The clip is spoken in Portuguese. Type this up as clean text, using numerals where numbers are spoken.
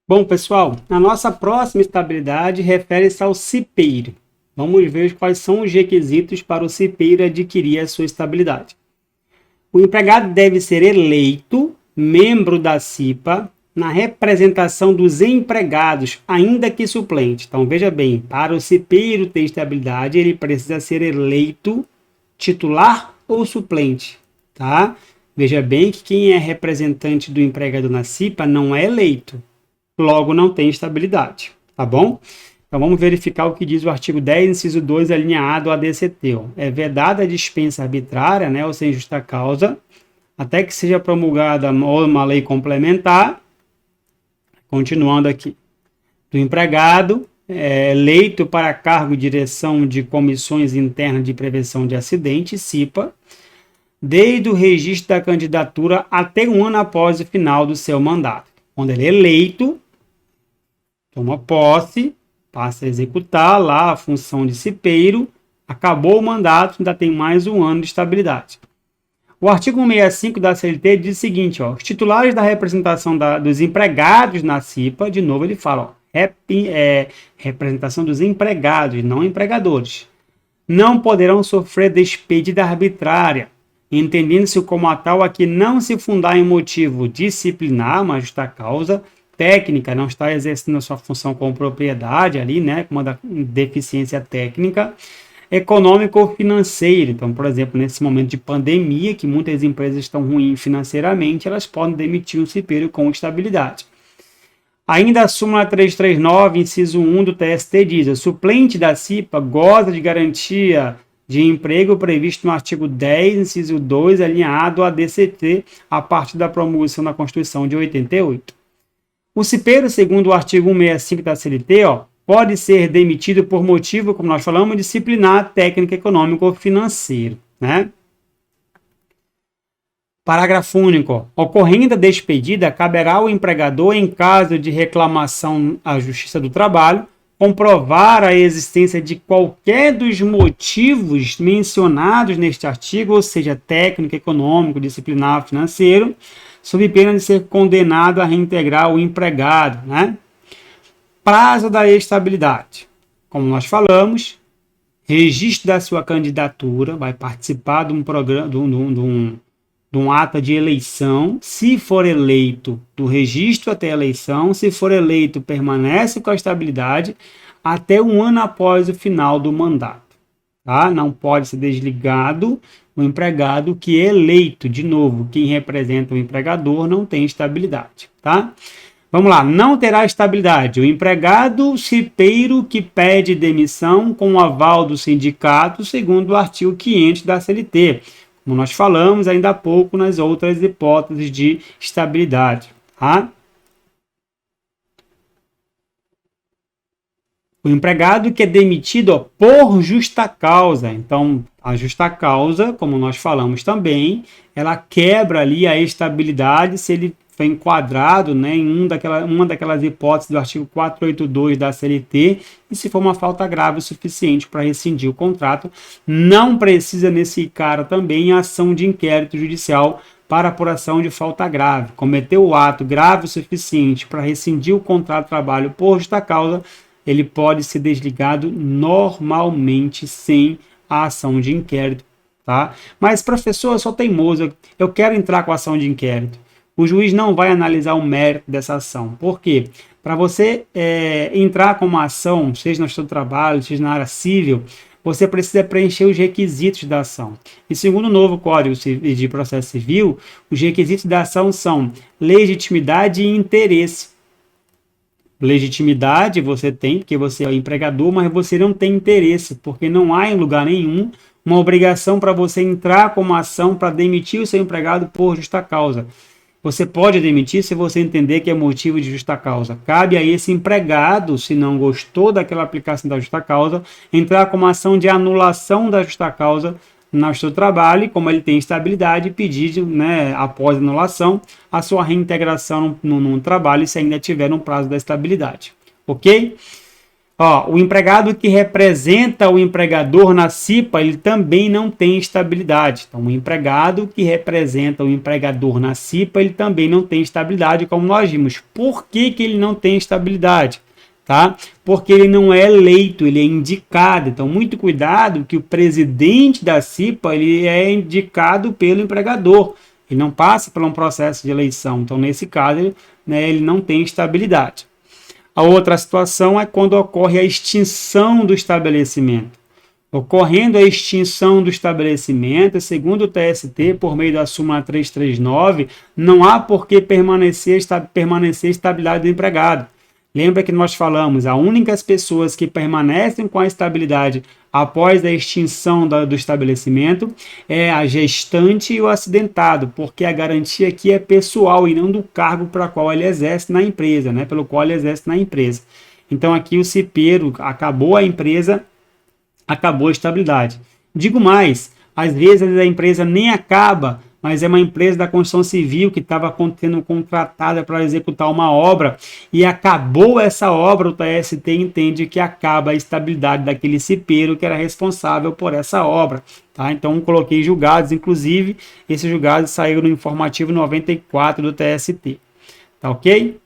Bom, pessoal, a nossa próxima estabilidade refere-se ao cipeiro. Vamos ver quais são os requisitos para o cipeiro adquirir a sua estabilidade. O empregado deve ser eleito membro da CIPA na representação dos empregados, ainda que suplente. Então, veja bem, para o cipeiro ter estabilidade, ele precisa ser eleito titular ou suplente, tá? Veja bem que quem é representante do empregado na CIPA não é eleito, logo não tem estabilidade, tá bom? Então vamos verificar o que diz o artigo 10, inciso 2, a linha A do ADCT. É vedada a dispensa arbitrária, né, ou sem justa causa, até que seja promulgada uma lei complementar. Continuando aqui. Do empregado eleito para cargo de direção de comissões internas de prevenção de acidentes, CIPA, desde o registro da candidatura até um ano após o final do seu mandato. Quando ele é eleito, toma posse, passa a executar lá a função de cipeiro, acabou o mandato, ainda tem mais um ano de estabilidade. O artigo 165 da CLT diz o seguinte, ó, os titulares da representação dos empregados na CIPA, de novo ele fala, ó, representação dos empregados, não empregadores, não poderão sofrer despedida arbitrária, entendendo-se como a tal a que não se fundar em motivo disciplinar, uma justa causa, técnica, não está exercendo a sua função com propriedade ali, né, com uma deficiência técnica, econômico ou financeiro. Então, por exemplo, nesse momento de pandemia, que muitas empresas estão ruins financeiramente, elas podem demitir um cipeiro com estabilidade. Ainda a súmula 339, inciso 1 do TST diz, o suplente da CIPA goza de garantia de emprego previsto no artigo 10, inciso 2, a linha A do ADCT, a partir da promulgação da Constituição de 88. O cipeiro, segundo o artigo 165 da CLT, pode ser demitido por motivo, como nós falamos, disciplinar, técnico, econômico ou financeiro, né? Parágrafo único. Ocorrendo a despedida, caberá ao empregador, em caso de reclamação à Justiça do Trabalho, comprovar a existência de qualquer dos motivos mencionados neste artigo, ou seja, técnico, econômico, disciplinar, financeiro, sob pena de ser condenado a reintegrar o empregado, né? Prazo da estabilidade. Como nós falamos, registro da sua candidatura, vai participar de um programa, de um ato de eleição. Se for eleito, do registro até a eleição. Se for eleito, permanece com a estabilidade até um ano após o final do mandato. Tá? Não pode ser desligado o empregado que é eleito. De novo, quem representa o empregador não tem estabilidade. Tá? Vamos lá, não terá estabilidade o empregado cipeiro que pede demissão com o aval do sindicato, segundo o artigo 500 da CLT, como nós falamos ainda há pouco nas outras hipóteses de estabilidade. Tá? O empregado que é demitido por justa causa. Então, a justa causa, como nós falamos também, ela quebra ali a estabilidade se ele foi enquadrado, né, em uma daquelas hipóteses do artigo 482 da CLT, e se for uma falta grave o suficiente para rescindir o contrato, não precisa nesse cara também ação de inquérito judicial para apuração de falta grave. Cometeu o ato grave o suficiente para rescindir o contrato de trabalho por justa causa, ele pode ser desligado normalmente sem a ação de inquérito, tá? Mas, professor, eu sou teimoso, eu quero entrar com a ação de inquérito. O juiz não vai analisar o mérito dessa ação. Por quê? Para você entrar com uma ação, seja no seu trabalho, seja na área civil, você precisa preencher os requisitos da ação. E segundo o novo Código de Processo Civil, os requisitos da ação são legitimidade e interesse. Legitimidade você tem, porque você é o empregador, mas você não tem interesse, porque não há em lugar nenhum uma obrigação para você entrar com uma ação para demitir o seu empregado por justa causa. Você pode demitir se você entender que é motivo de justa causa. Cabe a esse empregado, se não gostou daquela aplicação da justa causa, entrar com uma ação de anulação da justa causa no seu trabalho, e como ele tem estabilidade, pedir, né, após a anulação, a sua reintegração no trabalho, se ainda tiver no prazo da estabilidade. Ok? O empregado que representa o empregador na CIPA, ele também não tem estabilidade. Então, o empregado que representa o empregador na CIPA, ele também não tem estabilidade, como nós vimos. Por que ele não tem estabilidade? Tá? Porque ele não é eleito, ele é indicado. Então, muito cuidado que o presidente da CIPA, ele é indicado pelo empregador. Ele não passa por um processo de eleição. Então, nesse caso, ele não tem estabilidade. A outra situação é quando ocorre a extinção do estabelecimento. Ocorrendo a extinção do estabelecimento, segundo o TST, por meio da súmula 339, não há por que permanecer estabilidade do empregado. Lembra que nós falamos, as únicas pessoas que permanecem com a estabilidade após a extinção do estabelecimento é a gestante e o acidentado, porque a garantia aqui é pessoal e não do cargo para qual ele exerce na empresa, né? Pelo qual ele exerce na empresa. Então aqui o cipeiro acabou a empresa, acabou a estabilidade. Digo mais, às vezes a empresa nem acaba, mas é uma empresa da construção civil que estava sendo contratada para executar uma obra e acabou essa obra, o TST entende que acaba a estabilidade daquele cipeiro que era responsável por essa obra. Tá? Então, coloquei julgados, inclusive, esses julgados saíram no informativo 94 do TST. Tá ok?